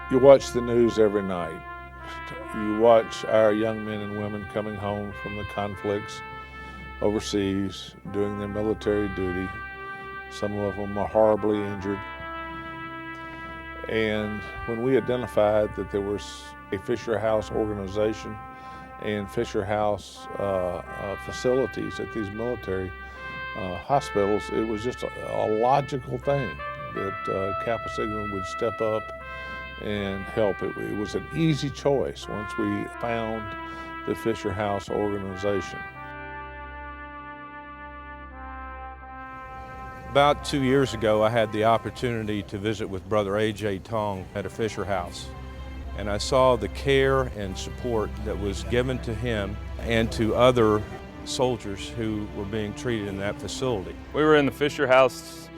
You watch the news every night. You watch our young men and women coming home from the conflicts overseas, doing their military duty. Some of them are horribly injured. And when we identified that there was a Fisher House organization and Fisher House facilities at these military hospitals, it was just a logical thing that Kappa Sigma would step up and help. It was an easy choice once we found the Fisher House organization. About 2 years ago, I had the opportunity to visit with Brother A.J. Tong at a Fisher House. And I saw the care and support that was given to him and to other soldiers who were being treated in that facility. We were in the Fisher House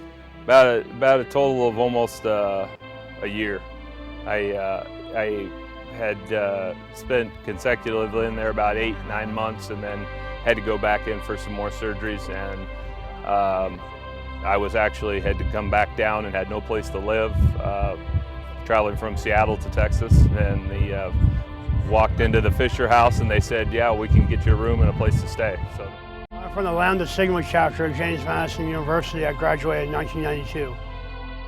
about a total of almost a year. I had spent consecutively in there about 8-9 months, and then had to go back in for some more surgeries, and I was actually had to come back down and had no place to live, traveling from Seattle to Texas, and they walked into the Fisher House and they said, yeah, we can get you a room and a place to stay. So. I'm from the Lambda Sigma chapter at James Madison University. I graduated in 1992.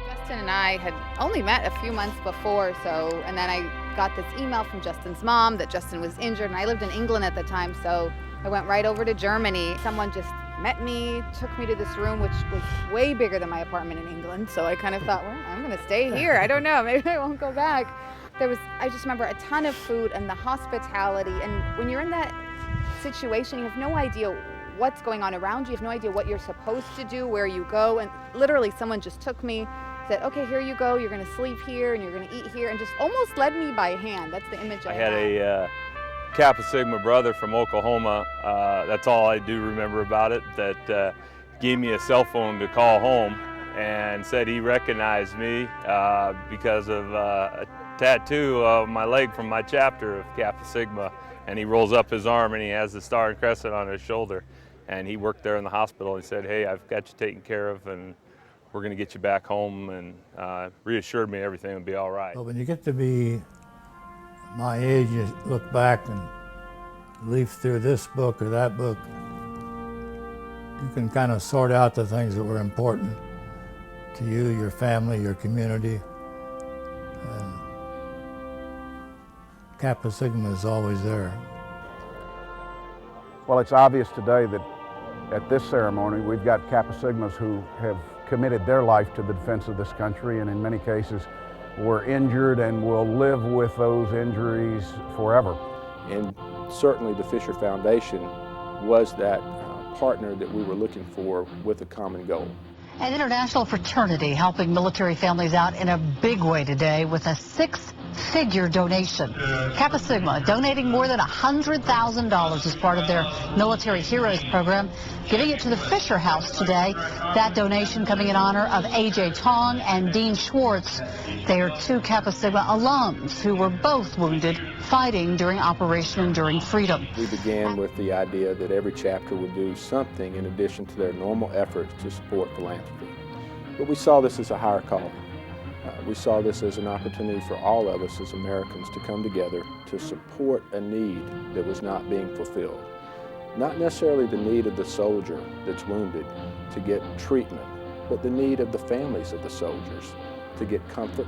Justin and I had only met a few months before, and then I got this email from Justin's mom that Justin was injured, and I lived in England at the time, so I went right over to Germany. Someone just met me, took me to this room, which was way bigger than my apartment in England, so I kind of thought, well, I'm gonna stay here. I don't know, maybe I won't go back. I just remember a ton of food and the hospitality, and when you're in that situation, you have no idea what's going on around you, you have no idea what you're supposed to do, where you go, and literally someone just took me, said, okay, here you go, you're gonna sleep here and you're gonna eat here, and just almost led me by hand. That's the image I had. A Kappa Sigma brother from Oklahoma, that's all I do remember about it, that gave me a cell phone to call home and said he recognized me because of a tattoo of my leg from my chapter of Kappa Sigma, and he rolls up his arm and he has the star and crescent on his shoulder, and he worked there in the hospital. He said, hey, I've got you taken care of and we're going to get you back home, and reassured me everything would be all right. Well, when you get to be my age, you look back and leaf through this book or that book, you can kind of sort out the things that were important to you, your family, your community. And Kappa Sigma is always there. Well, it's obvious today that at this ceremony we've got Kappa Sigmas who have committed their life to the defense of this country, and in many cases were injured and will live with those injuries forever. And certainly the Fisher Foundation was that partner that we were looking for with a common goal. An international fraternity helping military families out in a big way today with a six-figure donation. Kappa Sigma donating more than $100,000 as part of their Military Heroes program, giving it to the Fisher House today. That donation coming in honor of A.J. Tong and Dean Schwartz. They are two Kappa Sigma alums who were both wounded fighting during Operation Enduring Freedom. We began with the idea that every chapter would do something in addition to their normal efforts to support philanthropy. But we saw this as a higher calling. We saw this as an opportunity for all of us as Americans to come together to support a need that was not being fulfilled. Not necessarily the need of the soldier that's wounded to get treatment, but the need of the families of the soldiers to get comfort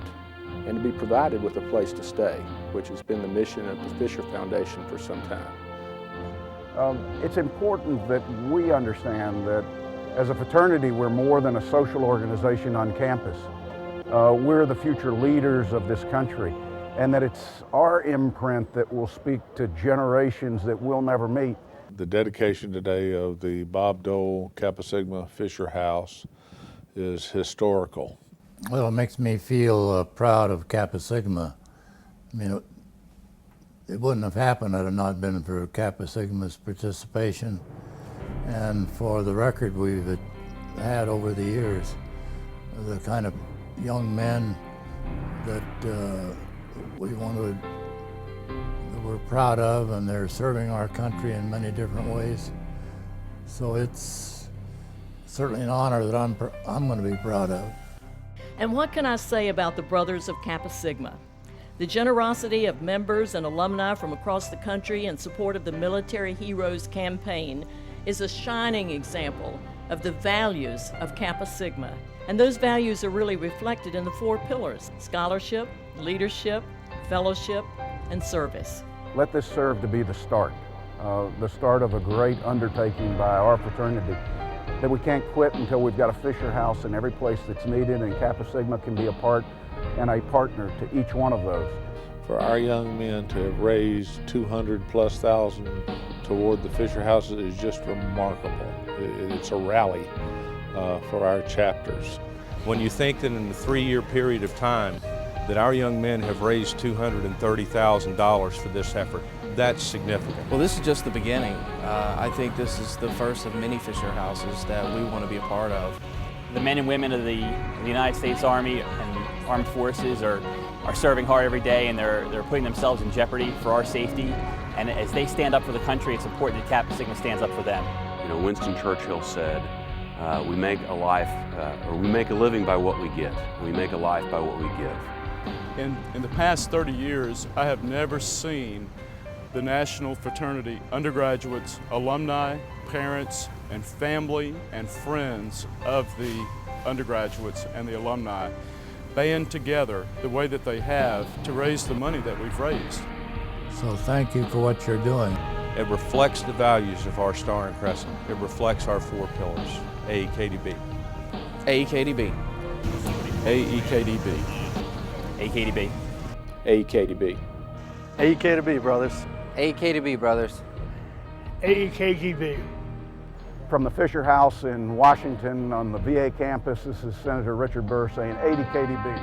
and to be provided with a place to stay, which has been the mission of the Fisher Foundation for some time. It's important that we understand that as a fraternity, we're more than a social organization on campus. We're the future leaders of this country, and that it's our imprint that will speak to generations that we'll never meet. The dedication today of the Bob Dole Kappa Sigma Fisher House is historical. Well, it makes me feel proud of Kappa Sigma. I mean, it wouldn't have happened had it not been for Kappa Sigma's participation and for the record we've had over the years, the kind of young men that we're proud of, and they're serving our country in many different ways. So it's certainly an honor that I'm going to be proud of. And what can I say about the Brothers of Kappa Sigma? The generosity of members and alumni from across the country in support of the Military Heroes campaign is a shining example of the values of Kappa Sigma. And those values are really reflected in the 4 pillars: scholarship, leadership, fellowship, and service. Let this serve to be the start of a great undertaking by our fraternity, that we can't quit until we've got a Fisher House in every place that's needed, and Kappa Sigma can be a part and a partner to each one of those. For our young men to have raised $200,000+ toward the Fisher Houses is just remarkable. It's a rally for our chapters. When you think that in a 3-year period of time that our young men have raised $230,000 for this effort, that's significant. Well, this is just the beginning. I think this is the first of many Fisher Houses that we want to be a part of. The men and women of the United States Army and Armed Forces are serving hard every day, and they're putting themselves in jeopardy for our safety. And as they stand up for the country, it's important that Kappa Sigma stands up for them. You know, Winston Churchill said, we make a living by what we get. We make a life by what we give. In the past 30 years, I have never seen the National Fraternity undergraduates, alumni, parents, and family and friends of the undergraduates and the alumni band together the way that they have to raise the money that we've raised. So thank you for what you're doing. It reflects the values of our Star and Crescent. It reflects our 4 pillars: AEKDB. AEKDB. AEKDB. AEKDB. AEKDB. AEKDB, brothers. AEKDB, brothers. AEKGB. From the Fisher House in Washington on the VA campus, this is Senator Richard Burr saying AEKDB.